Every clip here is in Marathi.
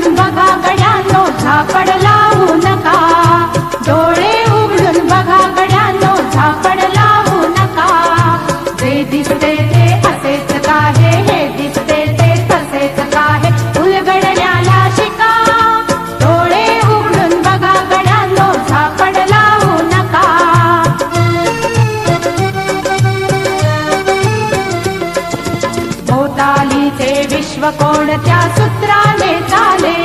उघडून बघा गड्यांनो झापड लावू नका, डोळे उघडून बघा गड्यांनो झापड लावू नका। जे दिसते ते असेच काहे, हे दिसते ते तसेच काहे, उलगडण्याला शिका, डोळे उघडून बघा गड्यांनो झापड लावू नका। भोवतालीचे विश्व कोणत्या सूत्राने चाले,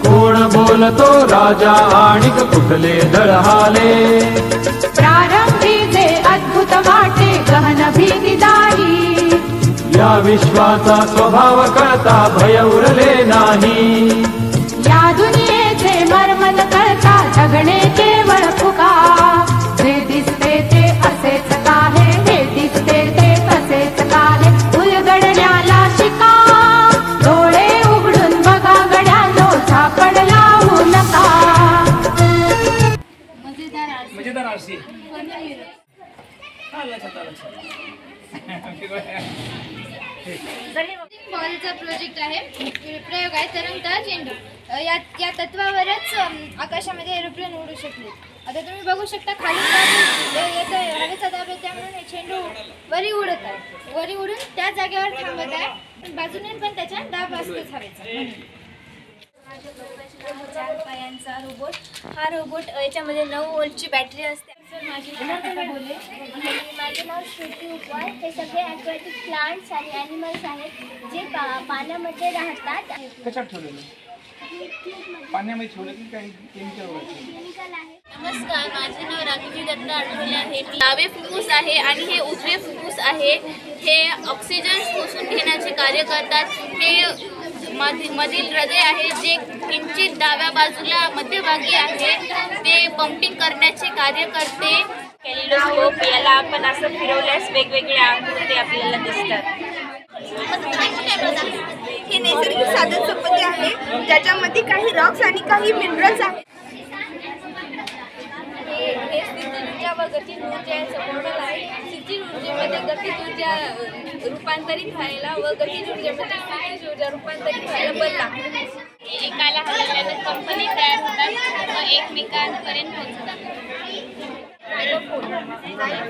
कोण बोलतो राजा आणि कुठले दळहाले, प्रारंभी जे अद्भुत वाटे गहन भीतीदायी, या विश्वाचा स्वभाव कळता भय उरले नाही, या दुनियेचे मर्मन कळता जगणे केवळ फुका। जे दिसते ते असेच काहे, हे दिसते ते तसेच काहे, उलगडण्याला शिका, डोळे उघडून बघा गड्यांनो झापड लावू नका। मजेदार आरसी बॉलचा प्रोजेक्ट आहे, प्रयोग आहे तरंगता चेंडू। या तत्वावरच आकाशामध्ये एरोप्लेन उडू शकले। आता तुम्ही बघू शकता खाली हवेचा दाब आहे, त्यामुळे हे चेंडू वरी उडत आहे, वरी उडून त्या जागेवर थांबत आहे, बाजूने पण त्याच्या दाब असतोच हवेचा। चार पायांचा रोबोट, हा रोबोट याच्यामध्ये 9 व्होल्टची बॅटरी असते। माझे नाव श्रुती उपवास। हे सगळे ॲक्वाटिक प्लांट्स आणि ॲनिमल्स आहेत जे पाण्यामध्ये राहतात। कशात ठेवलेलं? पाण्यामध्ये ठेवलं की काही केमिकल आहे। नमस्कार, माझे नाव राघवी दत्त आठवले आहे। डावे फुफ्फुस आहे आणि हे उजवे फुफ्फुस आहे। हे ऑक्सिजन शोषून घेण्याचे कार्य करतात। हे मधील हृदय आहे जे किंचित डाव्या बाजूला मध्यभागी आहे, ते पंपिंग करण्याचे कार्य करते। कॅलिडोस्कोप याला आपण असं फिरवल्यास वेगवेगळ्या आकृती आपल्याला दिसतात। हे नैसर्गिक साधन संपत्ती आहे ज्याच्यामध्ये काही रॉक्स आणि काही मिनरल्स आहेत। हे स्थिर ऊर्जा व गतिज ऊर्जा मॉडेल आहे। स्थिर ऊर्जेमध्ये गतिज ऊर्जा रूपांतरित व्हायला व गतिज ऊर्जेमध्ये स्थिर ऊर्जा रूपांतरित व्हायला बल लागतो। एकाला हलवल्यानं कंपनी तयार होतात व एकमेकांपर्यंत पोहोचतात।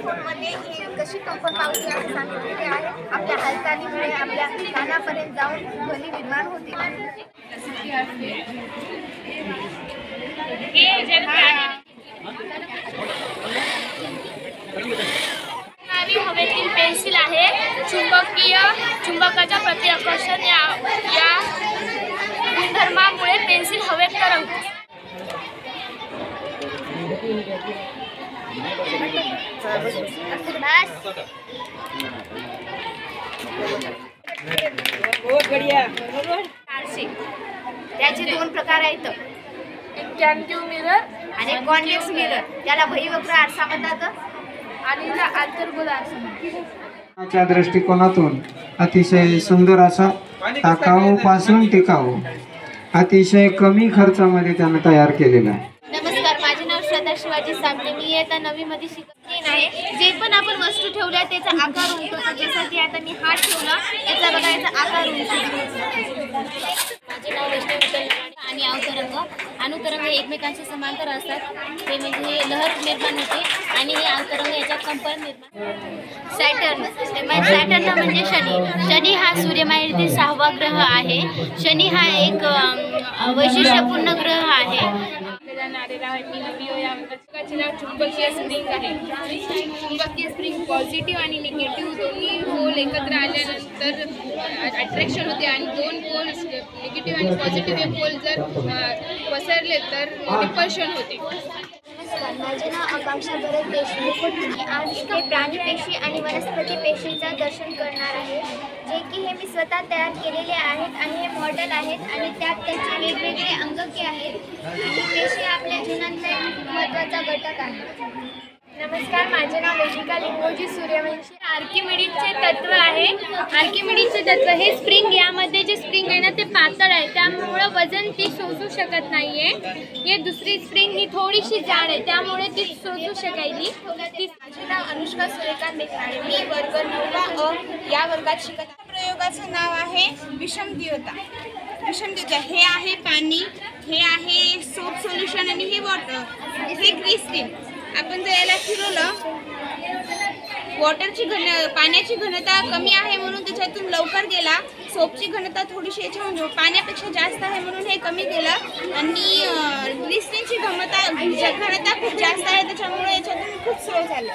फोनमध्ये कशी कंपन पावती आहे सांगितलेले आहे। आपल्या हालचालीमुळे आपल्या कानापर्यंत जाऊन ध्वनी निर्माण होते। हवेतील पेन्सिल आहे। चुंबकाच्या प्रतिआकर्षण या गुणधर्मामुळे पेन्सिल हवेत तरंगते। त्याचे 2 प्रकार आहेत, एक कॅन्टिव्ह मिरर आणि कॉन्व्हेक्स मिरर। त्याला भैवक्र आरसा म्हणतात आणि आंतर्गोल आरसा म्हणतात। च्या दृष्टिकोनातून अतिशय सुंदर असा टाकाऊ पासून टिकाऊ अतिशय कमी खर्चामध्ये त्यानं तयार केलेला आहे। नमस्कार, माझे नाव श्रद्धा शिवाजी सामने। मी आता 9वी मध्ये शिकत आहे। जे पण आपण वस्तू ठेवल्या त्याचा आकार उंचवतो। जसं की आता मी हात ठेवला, याचा बघा याचा आकार उंचवतो। माझे नाव वैष्णवी विठ्ठल आणि अवतरंग। अनुतरंग हे एकमेकांशी समांतर असतात, ते म्हणजे लहर निर्माण होते आणि हे अवतरंग याच्यात कंपन निर्माण। सॅटर्न म्हणजे शनी हा सूर्यमालेतील 6वा ग्रह आहे। शनी हा एक वैशिष्ट्यपूर्ण ग्रह आहे। चुंबकीय स्प्रिंग आहे। चुंबकीय स्प्रिंग पॉझिटिव्ह आणि निगेटिव्ह दोन्ही पोल एकत्र आल्यानंतर अट्रॅक्शन होते आणि 2 पोल निगेटिव्ह आणि पॉझिटिव्ह हे पोल जर पसरले तर रिपल्शन होते। नमस्कार, माझे नाव आकांक्षा भरत देशमुख। मी आज इथे प्राणीपेशी आणि वनस्पती पेशींचा दर्शन करणार आहे, जे की हे मी स्वतः तयार केलेले आहेत आणि हे मॉडेल आहेत आणि त्यात त्याचे वेगवेगळे अंगके आहेत आणि पेशी आपल्या जीवनातला एक महत्त्वाचा घटक आहे। नमस्कार, माझे नाव वेदिका लिंगोजी सूर्यवंशी। आर्किमिडीजचे तत्व आहे। आर्किमिडीजचे तत्व हे स्प्रिंग, यामध्ये जे स्प्रिंग आहे ना ते पातळ आहे, त्यामुळं वजन ती सोसू शकत नाही आहे। हे दुसरी स्प्रिंग ही थोडीशी जाड आहे, त्यामुळे ती सोसू शकायली। माझे नाव अनुष्का सूर्यकांत देशपांडे। मी वर्ग 9 या वर्गात शिकत आहे। प्रयोगाचं नाव आहे विषमतीयता। विषम देतो. हे आहे पाणी, हे आहे सोप सोल्युशन आणि हे वॉटर, हे ग्लिसरीन. आपण जर याला फिरवलं, पाण्याची घनता कमी आहे म्हणून त्याच्यातून लवकर गेला. सोपची घनता थोडीशी याच्या पाण्यापेक्षा जास्त आहे म्हणून हे कमी गेलं. आणि ग्लिसरीनची घनता खूप जास्त आहे त्याच्यामुळे याच्यातून खूप स्लो झालं.